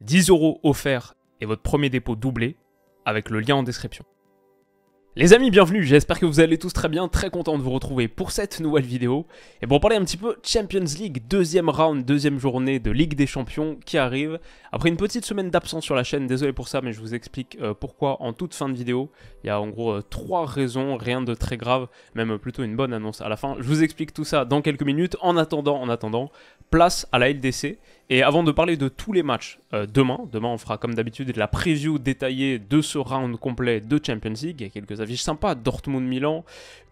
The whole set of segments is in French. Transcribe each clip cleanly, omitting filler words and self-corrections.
10 € offerts et votre premier dépôt doublé avec le lien en description. Les amis, bienvenue, j'espère que vous allez tous très bien, très content de vous retrouver pour cette nouvelle vidéo. Et pour parler un petit peu Champions League, deuxième round, deuxième journée de Ligue des Champions qui arrive. Après une petite semaine d'absence sur la chaîne, désolé pour ça, mais je vous explique pourquoi en toute fin de vidéo. Il y a en gros 3 raisons, rien de très grave, même plutôt une bonne annonce à la fin. Je vous explique tout ça dans quelques minutes. En attendant, place à la LDC. Et avant de parler de tous les matchs, demain on fera comme d'habitude la preview détaillée de ce round complet de Champions League. Il y a quelques affiches sympas, Dortmund-Milan,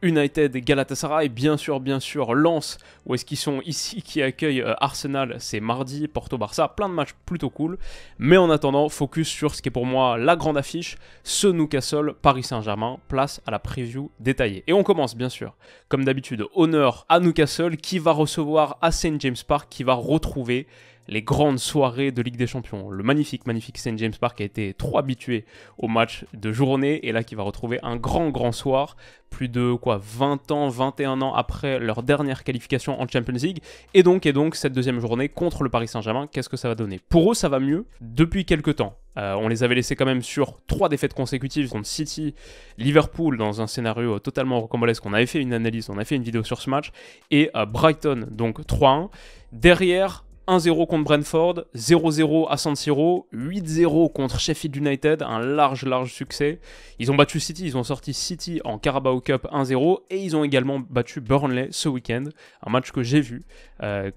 United et Galatasaray, bien sûr, Lens, où est-ce qu'ils sont ici, qui accueille Arsenal, c'est mardi, Porto-Barça, plein de matchs plutôt cool. Mais en attendant, focus sur ce qui est pour moi la grande affiche, ce Newcastle-Paris Saint-Germain, place à la preview détaillée. Et on commence bien sûr, comme d'habitude, honneur à Newcastle qui va recevoir à St James Park, qui va retrouver les grandes soirées de Ligue des Champions. Le magnifique St James Park a été trop habitué aux matchs de journée et là qui va retrouver un grand soir, plus de 21 ans après leur dernière qualification en Champions League. Et donc cette deuxième journée contre le Paris Saint-Germain, qu'est-ce que ça va donner? Pour eux, ça va mieux depuis quelques temps. On les avait laissés quand même sur 3 défaites consécutives contre City, Liverpool dans un scénario totalement rocambolesque. On avait fait une analyse, on a fait une vidéo sur ce match. Et Brighton, donc 3-1. Derrière, 1-0 contre Brentford, 0-0 à San Siro, 8-0 contre Sheffield United, un large succès. Ils ont battu City, ils ont sorti City en Carabao Cup 1-0 et ils ont également battu Burnley ce week-end, un match que j'ai vu,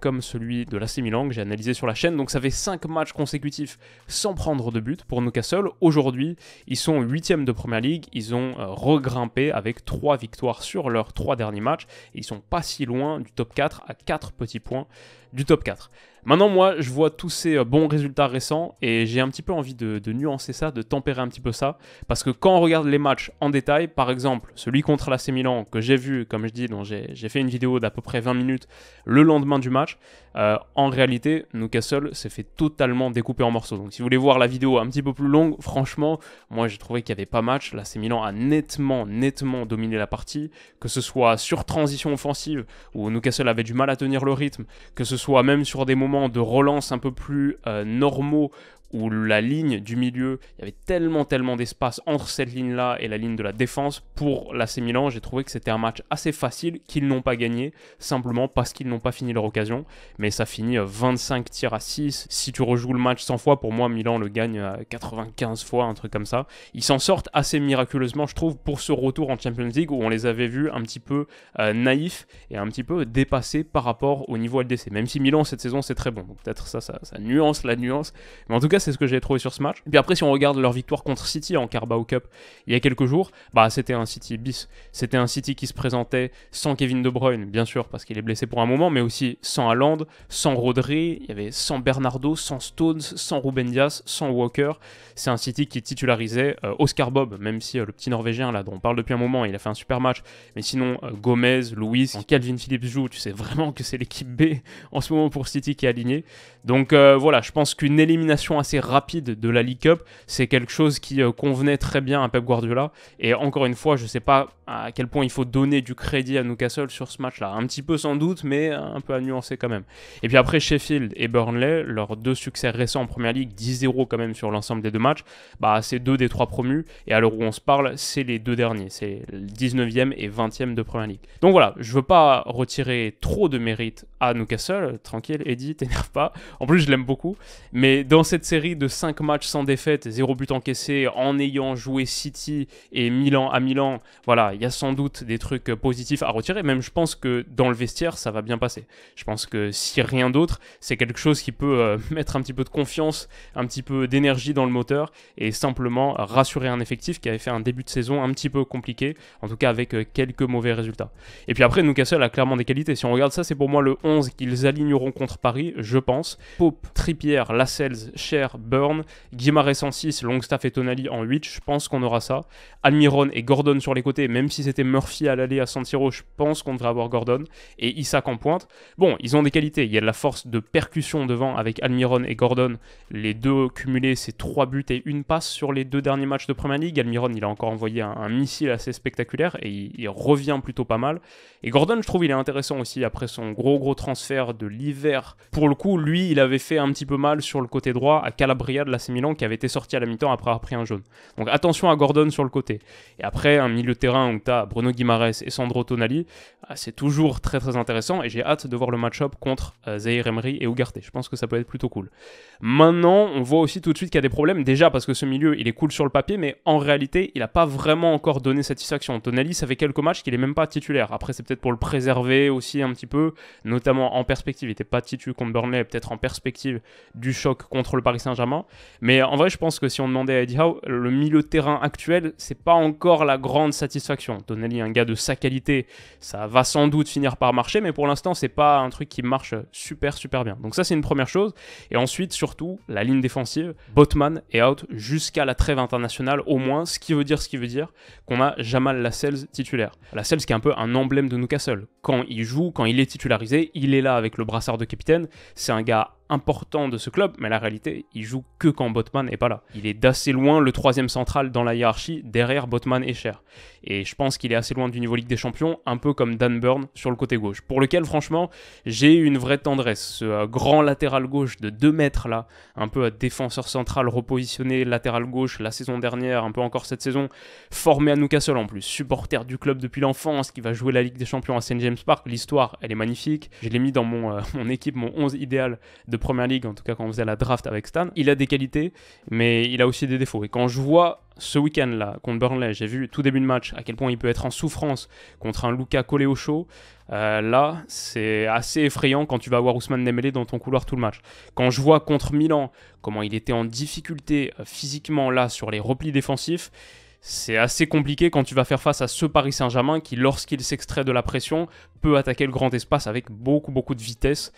comme celui de l'AC Milan que j'ai analysé sur la chaîne. Donc ça fait 5 matchs consécutifs sans prendre de but pour Newcastle. Aujourd'hui, ils sont 8e de Première Ligue, ils ont regrimpé avec 3 victoires sur leurs 3 derniers matchs et ils sont pas si loin du top 4 à 4 petits points du top 4. Maintenant, moi, je vois tous ces bons résultats récents et j'ai un petit peu envie de nuancer ça, de tempérer un petit peu ça. Parce que quand on regarde les matchs en détail, par exemple, celui contre l'AC Milan que j'ai vu, comme je dis, dont j'ai fait une vidéo d'à peu près 20 minutes le lendemain du match, en réalité, Newcastle s'est fait totalement découper en morceaux. Donc si vous voulez voir la vidéo un petit peu plus longue, franchement, moi j'ai trouvé qu'il n'y avait pas match. L'AC Milan a nettement dominé la partie, que ce soit sur transition offensive, où Newcastle avait du mal à tenir le rythme, que ce soit même sur des moments de relance un peu plus normaux où la ligne du milieu, il y avait tellement d'espace entre cette ligne-là et la ligne de la défense. Pour l'AC Milan, j'ai trouvé que c'était un match assez facile, qu'ils n'ont pas gagné, simplement parce qu'ils n'ont pas fini leur occasion. Mais ça finit 25 tirs à 6. Si tu rejoues le match 100 fois, pour moi, Milan le gagne 95 fois, un truc comme ça. Ils s'en sortent assez miraculeusement, je trouve, pour ce retour en Champions League, où on les avait vus un petit peu naïfs et un petit peu dépassés par rapport au niveau LDC. Même si Milan, cette saison, c'est très bon. Donc peut-être ça nuance la nuance. Mais en tout cas, c'est ce que j'ai trouvé sur ce match. Et puis après, si on regarde leur victoire contre City en Carabao Cup il y a quelques jours, c'était un City bis. C'était un City qui se présentait sans Kevin De Bruyne, bien sûr, parce qu'il est blessé pour un moment, mais aussi sans Haaland, sans Rodri, il y avait sans Bernardo, sans Stones, sans Ruben Dias, sans Walker. C'est un City qui titularisait Oscar Bob, même si le petit Norvégien, là, dont on parle depuis un moment, il a fait un super match. Mais sinon, Gomez, Luiz, quand Calvin Phillips joue, tu sais vraiment que c'est l'équipe B en ce moment pour City qui est alignée. Donc voilà, je pense qu'une élimination assez rapide de la League Cup, c'est quelque chose qui convenait très bien à Pep Guardiola. Et encore une fois, je ne sais pas à quel point il faut donner du crédit à Newcastle sur ce match-là. Un petit peu sans doute, mais un peu à nuancer quand même. Et puis après, Sheffield et Burnley, leurs 2 succès récents en Première Ligue, 10-0 quand même sur l'ensemble des 2 matchs, c'est 2 des 3 promus. Et à l'heure où on se parle, c'est les 2 derniers. C'est le 19e et 20e de Première Ligue. Donc voilà, je ne veux pas retirer trop de mérite à Newcastle. Tranquille, Eddie, t'énerve pas. En plus, je l'aime beaucoup. Mais dans cette série de 5 matchs sans défaite, 0 but encaissé, en ayant joué City et Milan à Milan, voilà, il y a sans doute des trucs positifs à retirer. Même je pense que dans le vestiaire, ça va bien passer. Je pense que si rien d'autre, c'est quelque chose qui peut mettre un petit peu de confiance, un petit peu d'énergie dans le moteur et simplement rassurer un effectif qui avait fait un début de saison un petit peu compliqué, en tout cas avec quelques mauvais résultats. Et puis après, Newcastle a clairement des qualités. Si on regarde ça, c'est pour moi le 11 qu'ils aligneront contre Paris, je pense. Pope, Trippier, Lascelles, Cher, Burn, Guimaraes en 6, Longstaff et Tonali en 8, je pense qu'on aura ça. Almiron et Gordon sur les côtés, même même si c'était Murphy à l'aller à San Siro, je pense qu'on devrait avoir Gordon et Isak en pointe. Bon, ils ont des qualités, il y a de la force de percussion devant avec Almiron et Gordon, les deux cumulés, c'est 3 buts et 1 passe sur les 2 derniers matchs de Premier League. Almiron, il a encore envoyé un missile assez spectaculaire et il revient plutôt pas mal. Et Gordon, je trouve, il est intéressant aussi après son gros transfert de l'hiver. Pour le coup, lui, il avait fait un petit peu mal sur le côté droit à Calabria de l'AC Milan qui avait été sorti à la mi-temps après avoir pris un jaune. Donc attention à Gordon sur le côté. Et après, un milieu de terrain où tu as Bruno Guimaraes et Sandro Tonali, c'est toujours très intéressant et j'ai hâte de voir le match-up contre Zahir Emery et Ugarte. Je pense que ça peut être plutôt cool. Maintenant, on voit aussi tout de suite qu'il y a des problèmes. Déjà parce que ce milieu, il est cool sur le papier, mais en réalité, il n'a pas vraiment encore donné satisfaction. Tonali, ça fait quelques matchs qu'il n'est même pas titulaire. Après, c'est peut-être pour le préserver aussi un petit peu, notamment en perspective. Il n'était pas titulaire contre Burnley, peut-être en perspective du choc contre le Paris Saint-Germain. Mais en vrai, je pense que si on demandait à Eddie Howe, le milieu de terrain actuel, c'est pas encore la grande satisfaction. Tonali, un gars de sa qualité, ça va sans doute finir par marcher, mais pour l'instant, c'est pas un truc qui marche super bien. Donc ça, c'est une première chose. Et ensuite, surtout, la ligne défensive. Botman est out jusqu'à la trêve internationale, au moins, ce qui veut dire qu'on a Jamal Lascelles titulaire. Lascelles qui est un peu un emblème de Newcastle. Quand il joue, quand il est titularisé, il est là avec le brassard de capitaine. C'est un gars important de ce club, mais la réalité, il joue que quand Botman n'est pas là. Il est d'assez loin le 3e central dans la hiérarchie, derrière Botman et Cher. Et je pense qu'il est assez loin du niveau Ligue des Champions, un peu comme Dan Burn sur le côté gauche, pour lequel franchement, j'ai une vraie tendresse. Ce grand latéral gauche de 2 mètres là, un peu défenseur central repositionné latéral gauche la saison dernière, un peu encore cette saison, formé à Newcastle en plus, supporter du club depuis l'enfance, qui va jouer la Ligue des Champions à St James Park. L'histoire, elle est magnifique. Je l'ai mis dans mon équipe, mon 11 idéal de Première Ligue, en tout cas quand on faisait la draft avec Stan. Il a des qualités, mais il a aussi des défauts. Et quand je vois ce week-end-là, contre Burnley, j'ai vu tout début de match à quel point il peut être en souffrance contre un Luka collé au chaud. Là, c'est assez effrayant quand tu vas avoir Ousmane Dembélé dans ton couloir tout le match. Quand je vois contre Milan comment il était en difficulté physiquement là sur les replis défensifs, c'est assez compliqué quand tu vas faire face à ce Paris Saint-Germain qui, lorsqu'il s'extrait de la pression, peut attaquer le grand espace avec beaucoup de vitesse,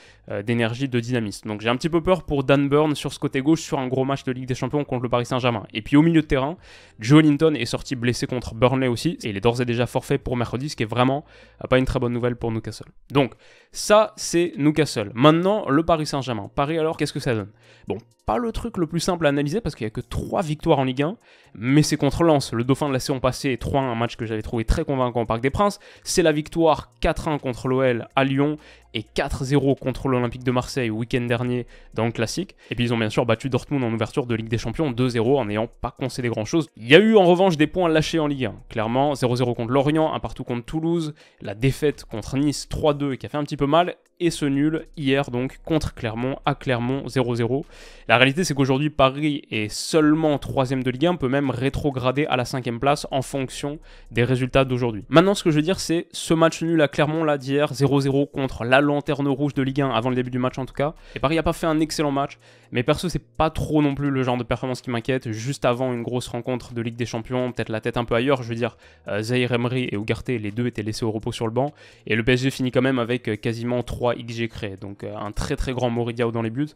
d'énergie, de dynamisme. Donc j'ai un petit peu peur pour Dan Burn sur ce côté gauche sur un gros match de Ligue des Champions contre le Paris Saint-Germain. Et puis au milieu de terrain, Joelinton est sorti blessé contre Burnley aussi, et il est d'ores et déjà forfait pour mercredi, ce qui est vraiment pas une très bonne nouvelle pour Newcastle. Donc ça, c'est Newcastle. Maintenant, le Paris Saint-Germain. Paris alors, qu'est-ce que ça donne? Bon, pas le truc le plus simple à analyser parce qu'il n'y a que 3 victoires en Ligue 1, mais c'est contre Lens, le dauphin de la saison passée, 3-1, un match que j'avais trouvé très convaincant au Parc des Princes. C'est la victoire 4-1 contre l'OL à Lyon et 4-0 contre l'Olympique de Marseille week-end dernier dans le Classique. Et puis ils ont bien sûr battu Dortmund en ouverture de Ligue des Champions 2-0 en n'ayant pas concédé grand-chose. Il y a eu en revanche des points lâchés en Ligue 1. Clairement, 0-0 contre Lorient, un partout contre Toulouse, la défaite contre Nice 3-2 qui a fait un petit peu mal, et ce nul hier donc contre Clermont à Clermont 0-0. La réalité c'est qu'aujourd'hui Paris est seulement 3ème de Ligue 1, peut même rétrograder à la 5ème place en fonction des résultats d'aujourd'hui. Maintenant ce que je veux dire c'est ce match nul à Clermont là d'hier, 0-0 contre la lanterne rouge de Ligue 1 avant le début du match en tout cas. Et Paris n'a pas fait un excellent match, mais perso c'est pas trop non plus le genre de performance qui m'inquiète. Juste avant une grosse rencontre de Ligue des Champions, peut-être la tête un peu ailleurs, je veux dire Zahir Emery et Ugarte, les deux étaient laissés au repos sur le banc, et le PSG finit quand même avec quasiment 3 XG créés, donc un très grand Moridiao dans les buts,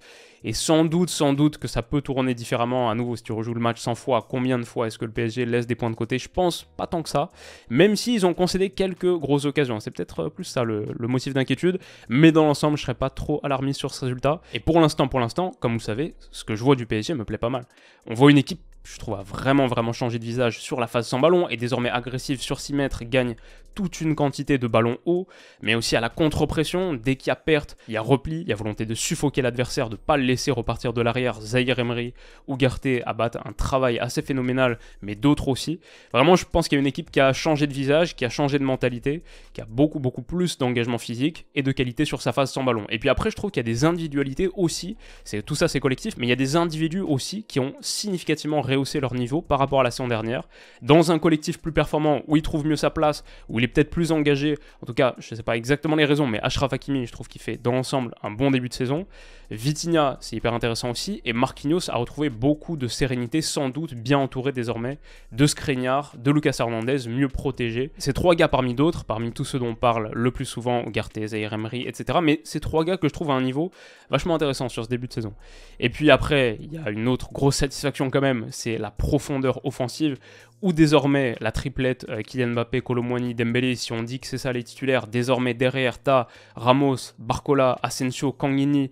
et sans doute que ça peut tourner différemment. À nouveau, si tu rejoues le match 100 fois, combien de fois est-ce que le PSG laisse des points de côté? Je pense pas tant que ça, même s'ils ont concédé quelques grosses occasions, c'est peut-être plus ça le motif d'inquiétude, mais dans l'ensemble je serais pas trop alarmiste sur ce résultat, et pour l'instant, comme vous savez, ce que je vois du PSG me plaît pas mal. On voit une équipe, je trouve, a vraiment changé de visage sur la phase sans ballon, et désormais agressive sur 6 mètres, gagne toute une quantité de ballons hauts, mais aussi à la contre-pression. Dès qu'il y a perte, il y a repli, il y a volonté de suffoquer l'adversaire, de ne pas le laisser repartir de l'arrière. Zahir Emery, Ugarte abattent un travail assez phénoménal, mais d'autres aussi. Vraiment, je pense qu'il y a une équipe qui a changé de visage, qui a changé de mentalité, qui a beaucoup plus d'engagement physique et de qualité sur sa phase sans ballon. Et puis après, je trouve qu'il y a des individualités aussi, tout ça c'est collectif, mais il y a des individus aussi qui ont significativement rehaussé leur niveau par rapport à la saison dernière, dans un collectif plus performant, où il trouve mieux sa place, où il est peut-être plus engagé, en tout cas, je ne sais pas exactement les raisons, mais Achraf Hakimi, je trouve qu'il fait dans l'ensemble un bon début de saison. Vitinha, c'est hyper intéressant aussi, et Marquinhos a retrouvé beaucoup de sérénité, sans doute bien entouré désormais de Skriniar, de Lucas Hernandez, mieux protégé. Ces 3 gars parmi d'autres, parmi tous ceux dont on parle le plus souvent, Ugarte, Zahir Emery, etc. Mais ces 3 gars que je trouve à un niveau vachement intéressant sur ce début de saison. Et puis après, il y a une autre grosse satisfaction quand même, c'est la profondeur offensive, où désormais la triplette Kylian Mbappé, Kolo Muani, Dembélé, si on dit que c'est ça les titulaires, désormais derrière t'as Ramos, Barcola, Asensio, Kangini.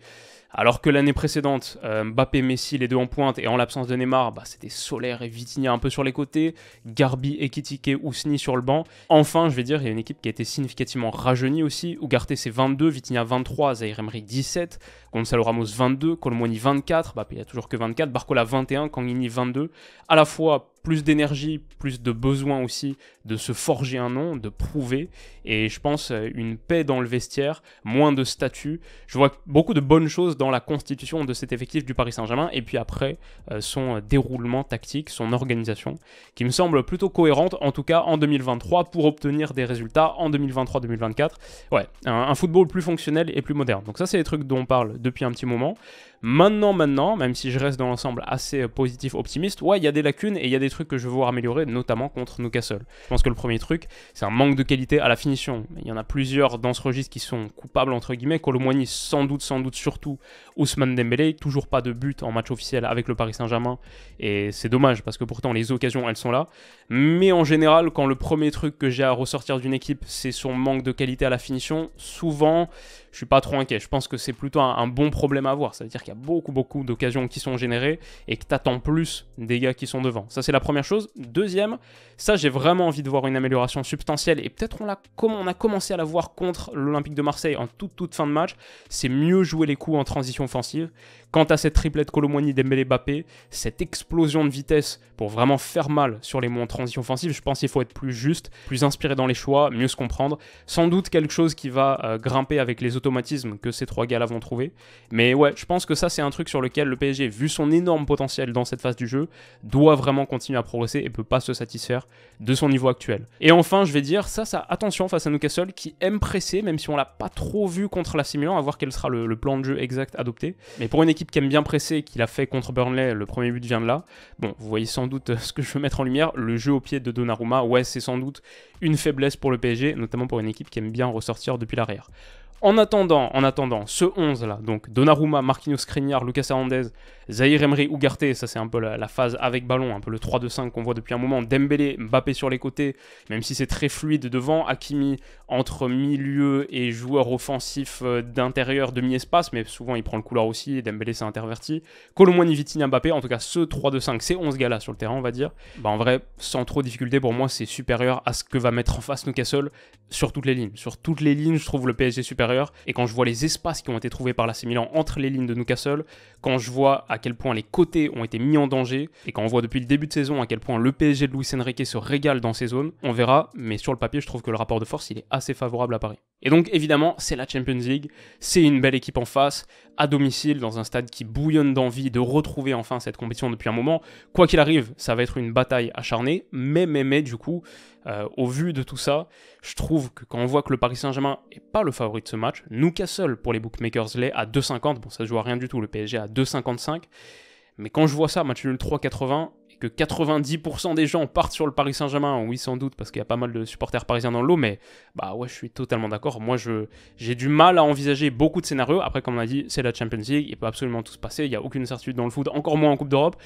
Alors que l'année précédente, Mbappé, Messi, les deux en pointe, et en l'absence de Neymar, c'était Soler et Vitinha un peu sur les côtés, Garbi, Ekitike, Ousni sur le banc. Enfin, je vais dire, il y a une équipe qui a été significativement rajeunie aussi. Ugarte c'est 22, Vitinha 23, Zaïre Emery 17, Gonzalo Ramos 22, Kolo Muani 24, Mbappé il y a toujours que 24, Barcola 21, Kangini 22. À la fois plus d'énergie, plus de besoin aussi de se forger un nom, de prouver, et je pense une paix dans le vestiaire, moins de statut. Je vois beaucoup de bonnes choses dans la constitution de cet effectif du Paris Saint-Germain, et puis après son déroulement tactique, son organisation, qui me semble plutôt cohérente, en tout cas en 2023, pour obtenir des résultats en 2023-2024. Ouais, un football plus fonctionnel et plus moderne. Donc ça, c'est les trucs dont on parle depuis un petit moment. Maintenant, même si je reste dans l'ensemble assez positif, optimiste, ouais, il y a des lacunes et il y a des trucs que je veux voir améliorer, notamment contre Newcastle. Je pense que le premier truc, c'est un manque de qualité à la finition. Il y en a plusieurs dans ce registre qui sont coupables, entre guillemets. Kolo Muani, sans doute surtout. Ousmane Dembélé, toujours pas de but en match officiel avec le Paris Saint-Germain. Et c'est dommage, parce que pourtant, les occasions, elles sont là. Mais en général, quand le premier truc que j'ai à ressortir d'une équipe, c'est son manque de qualité à la finition, souvent, je suis pas trop inquiet. Je pense que c'est plutôt un bon problème à avoir. Ça veut dire qu'il y a beaucoup d'occasions qui sont générées et que tu attends plus des gars qui sont devant. Ça, c'est la première chose. Deuxième, ça, j'ai vraiment envie de voir une amélioration substantielle, et peut-être on a commencé à la voir contre l'Olympique de Marseille en toute fin de match. C'est mieux jouer les coups en transition offensive. Quant à cette triplette Kolo Muani, Dembélé, Mbappé, cette explosion de vitesse pour vraiment faire mal sur les mots en transition offensive, je pense qu'il faut être plus juste, plus inspiré dans les choix, mieux se comprendre. Sans doute quelque chose qui va grimper avec les automatismes que ces trois gars-là vont trouver. Mais ouais, je pense que ça, c'est un truc sur lequel le PSG, vu son énorme potentiel dans cette phase du jeu, doit vraiment continuer à progresser et peut pas se satisfaire de son niveau actuel. Et enfin, je vais dire, ça attention face à Newcastle, qui aime presser, même si on l'a pas trop vu contre l'AC Milan, à voir quel sera le plan de jeu exact adopté. Mais pour une équipe qui aime bien presser, qui l'a fait contre Burnley, le premier but vient de là. Bon, vous voyez sans doute ce que je veux mettre en lumière, le jeu au pied de Donnarumma, ouais, c'est sans doute une faiblesse pour le PSG, notamment pour une équipe qui aime bien ressortir depuis l'arrière. En attendant, ce 11 là, donc Donnarumma, Marquinhos, Skriniar, Lucas Hernandez, Zaïre Emery, Ugarte, ça c'est un peu la phase avec ballon, un peu le 3-2-5 qu'on voit depuis un moment, Dembélé, Mbappé sur les côtés, même si c'est très fluide devant, Hakimi entre milieu et joueur offensif d'intérieur, demi-espace, mais souvent il prend le couloir aussi, et Dembélé s'est interverti, Kolo Muani, Vitinha, Mbappé, en tout cas ce 3-2-5, ces 11 gars là sur le terrain on va dire, en vrai, sans trop de difficulté pour moi, c'est supérieur à ce que va mettre en face Newcastle sur toutes les lignes. Sur toutes les lignes, je trouve le PSG supérieur, et quand je vois les espaces qui ont été trouvés par l'AC Milan entre les lignes de Newcastle, quand je vois à quel point les côtés ont été mis en danger, et quand on voit depuis le début de saison à quel point le PSG de Luis Enrique se régale dans ces zones, on verra, mais sur le papier, je trouve que le rapport de force, il est assez favorable à Paris. Et donc, évidemment, c'est la Champions League, c'est une belle équipe en face, à domicile, dans un stade qui bouillonne d'envie de retrouver enfin cette compétition depuis un moment. Quoi qu'il arrive, ça va être une bataille acharnée, mais du coup, au vu de tout ça, je trouve que quand on voit que le Paris Saint-Germain n'est pas le favori de ce match, Newcastle pour les bookmakers l'est à 2,50, bon ça se joue à rien du tout, le PSG à 2,55, mais quand je vois ça, match nul 3,80, que 90% des gens partent sur le Paris Saint-Germain, oui sans doute, parce qu'il y a pas mal de supporters parisiens dans le lot, mais bah ouais, je suis totalement d'accord. Moi, j'ai du mal à envisager beaucoup de scénarios. Après, comme on a dit, c'est la Champions League, il peut absolument tout se passer, il n'y a aucune certitude dans le foot, encore moins en Coupe d'Europe,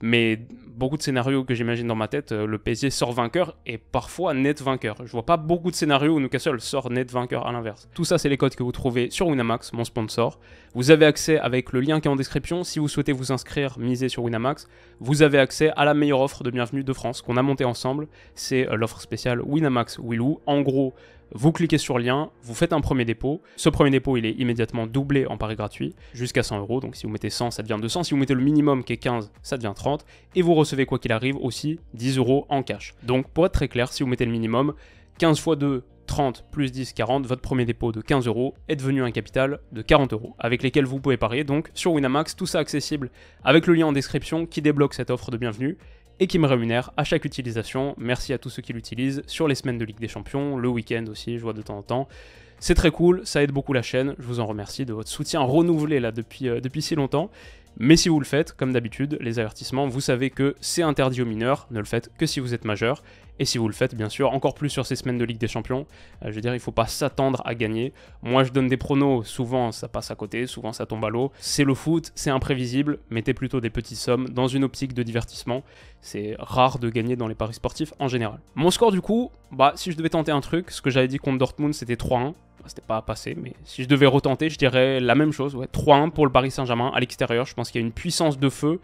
mais beaucoup de scénarios que j'imagine dans ma tête, le PSG sort vainqueur, et parfois net vainqueur. Je vois pas beaucoup de scénarios où Newcastle sort net vainqueur à l'inverse. Tout ça, c'est les codes que vous trouvez sur Winamax, mon sponsor. Vous avez accès avec le lien qui est en description. Si vous souhaitez vous inscrire, miser sur Winamax, vous avez accès à la meilleure offre de bienvenue de France qu'on a montée ensemble. C'est l'offre spéciale Winamax Willou. En gros, vous cliquez sur le lien, vous faites un premier dépôt. Ce premier dépôt, il est immédiatement doublé en pari gratuit jusqu'à 100 €. Donc si vous mettez 100, ça devient 200. Si vous mettez le minimum qui est 15, ça devient 30. Et vous recevez quoi qu'il arrive aussi 10 € en cash. Donc pour être très clair, si vous mettez le minimum, 15 x 2, 30 plus 10, 40, votre premier dépôt de 15 € est devenu un capital de 40 € avec lesquels vous pouvez parier. Donc sur Winamax, tout ça accessible avec le lien en description qui débloque cette offre de bienvenue et qui me rémunère à chaque utilisation. Merci à tous ceux qui l'utilisent sur les semaines de Ligue des Champions, le week-end aussi, je vois de temps en temps. C'est très cool, ça aide beaucoup la chaîne, je vous en remercie de votre soutien renouvelé là depuis si longtemps. Mais si vous le faites, comme d'habitude, les avertissements, vous savez que c'est interdit aux mineurs, ne le faites que si vous êtes majeur. Et si vous le faites, bien sûr, encore plus sur ces semaines de Ligue des Champions, je veux dire, il ne faut pas s'attendre à gagner. Moi, je donne des pronos, souvent ça passe à côté, souvent ça tombe à l'eau. C'est le foot, c'est imprévisible, mettez plutôt des petites sommes dans une optique de divertissement. C'est rare de gagner dans les paris sportifs en général. Mon score du coup, si je devais tenter un truc, ce que j'avais dit contre Dortmund, c'était 3-1. C'était pas passé, mais si je devais retenter, je dirais la même chose, ouais, 3-1 pour le Paris Saint-Germain à l'extérieur. Je pense qu'il y a une puissance de feu.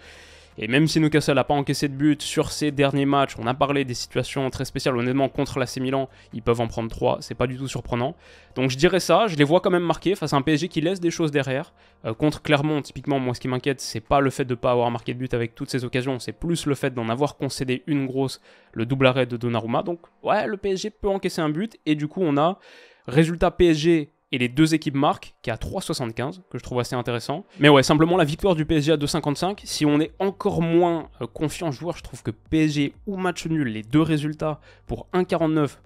Et même si Newcastle n'a pas encaissé de but sur ses derniers matchs, on a parlé des situations très spéciales, honnêtement, contre l'AC Milan, ils peuvent en prendre 3, c'est pas du tout surprenant. Donc je dirais ça, je les vois quand même marquer face à un PSG qui laisse des choses derrière. Contre Clermont, typiquement, moi ce qui m'inquiète, c'est pas le fait de ne pas avoir marqué de but avec toutes ces occasions, c'est plus le fait d'en avoir concédé une grosse, le double arrêt de Donnarumma. Donc ouais, le PSG peut encaisser un but, et du coup on a résultat PSG et les deux équipes marquent, qui est à 3,75, que je trouve assez intéressant. Mais ouais, simplement la victoire du PSG à 2,55. Si on est encore moins confiant joueur, je trouve que PSG ou match nul, les deux résultats pour 1,49,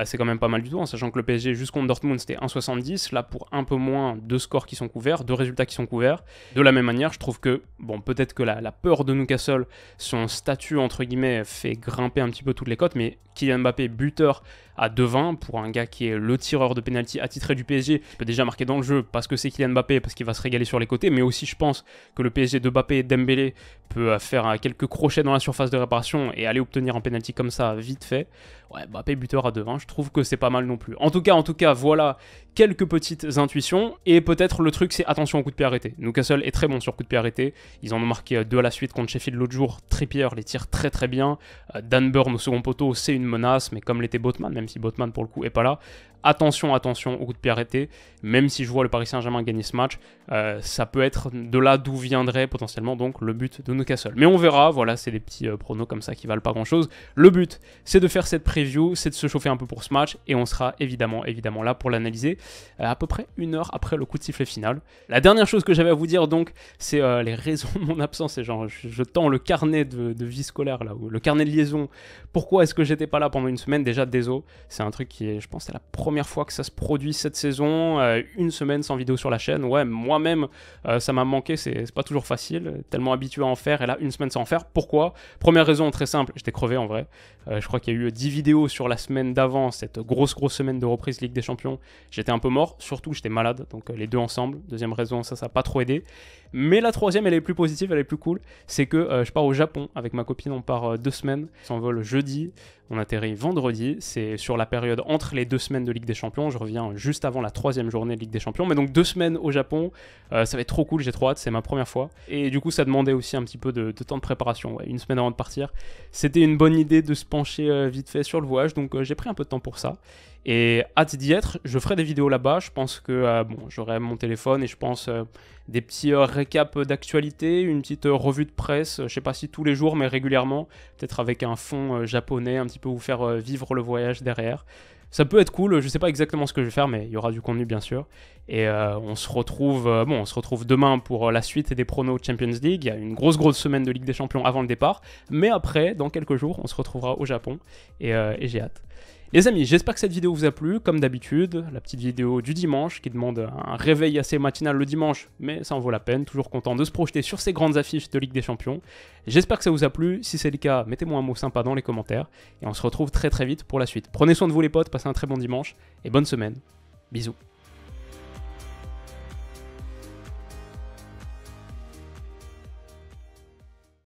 c'est quand même pas mal du tout, sachant que le PSG juste contre Dortmund c'était 1,70, là pour un peu moins, deux scores qui sont couverts, deux résultats qui sont couverts. De la même manière, je trouve que, bon, peut-être que la peur de Newcastle, son statut entre guillemets, fait grimper un petit peu toutes les cotes, mais Kylian Mbappé, buteur à 2,20 pour un gars qui est le tireur de pénalty attitré du PSG, il peut déjà marquer dans le jeu parce que c'est Kylian Mbappé, parce qu'il va se régaler sur les côtés, mais aussi je pense que le PSG de Mbappé et Dembélé peut faire quelques crochets dans la surface de réparation et aller obtenir un pénalty comme ça vite fait. Ouais, Mbappé buteur à 2,20, je trouve que c'est pas mal non plus. En tout cas, voilà quelques petites intuitions, et peut-être le truc c'est attention au coup de pied arrêté. Newcastle est très bon sur coup de pied arrêté, ils en ont marqué 2 à la suite contre Sheffield l'autre jour, Trippier les tire très très bien, Dan Burn au second poteau c'est une menace, mais comme l'était Botman, même si Botman pour le coup est pas là, attention au coup de pied arrêté, même si je vois le Paris Saint-Germain gagner ce match, ça peut être de là d'où viendrait potentiellement donc le but de Newcastle. Mais on verra, voilà, c'est des petits pronos comme ça qui valent pas grand chose. Le but c'est de faire cette preview, c'est de se chauffer un peu pour ce match, et on sera évidemment là pour l'analyser à peu près 1 heure après le coup de sifflet final. La dernière chose que j'avais à vous dire donc, c'est les raisons de mon absence, c'est genre je tends le carnet de vie scolaire là, ou le carnet de liaison, pourquoi est-ce que j'étais pas là pendant une semaine, déjà désolé, c'est un truc qui est, je pense c'est la première fois que ça se produit cette saison, une semaine sans vidéo sur la chaîne, ouais, moi-même ça m'a manqué, c'est pas toujours facile, tellement habitué à en faire, et là une semaine sans en faire. Pourquoi? Première raison très simple, j'étais crevé en vrai, je crois qu'il y a eu 10 vidéos sur la semaine d'avant, cette grosse semaine de reprise Ligue des Champions, j'étais un peu mort, surtout j'étais malade, donc les deux ensemble. Deuxième raison, ça n'a pas trop aidé. Mais la troisième, elle est plus positive, elle est plus cool, c'est que je pars au Japon avec ma copine, on part 2 semaines, on s'envole jeudi, on atterrit vendredi, c'est sur la période entre les 2 semaines de Ligue des Champions, je reviens juste avant la 3e journée de Ligue des Champions, mais donc 2 semaines au Japon, ça va être trop cool, j'ai trop hâte, c'est ma première fois, et du coup ça demandait aussi un petit peu de temps de préparation, ouais, 1 semaine avant de partir. C'était une bonne idée de se pencher vite fait sur le voyage, donc j'ai pris un peu de temps pour ça. Et hâte d'y être, je ferai des vidéos là-bas, je pense que j'aurai mon téléphone et je pense des petits récaps d'actualité, une petite revue de presse, je sais pas si tous les jours mais régulièrement, peut-être avec un fond japonais, un petit peu vous faire vivre le voyage derrière. Ça peut être cool, je sais pas exactement ce que je vais faire, mais il y aura du contenu bien sûr. Et on se retrouve demain pour la suite des pronos Champions League. Il y a une grosse semaine de Ligue des Champions avant le départ, mais après, dans quelques jours, on se retrouvera au Japon et j'ai hâte. Les amis, j'espère que cette vidéo vous a plu, comme d'habitude, la petite vidéo du dimanche qui demande un réveil assez matinal le dimanche, mais ça en vaut la peine, toujours content de se projeter sur ces grandes affiches de Ligue des Champions. J'espère que ça vous a plu, si c'est le cas, mettez-moi un mot sympa dans les commentaires, et on se retrouve très vite pour la suite. Prenez soin de vous les potes, passez un très bon dimanche, et bonne semaine, bisous.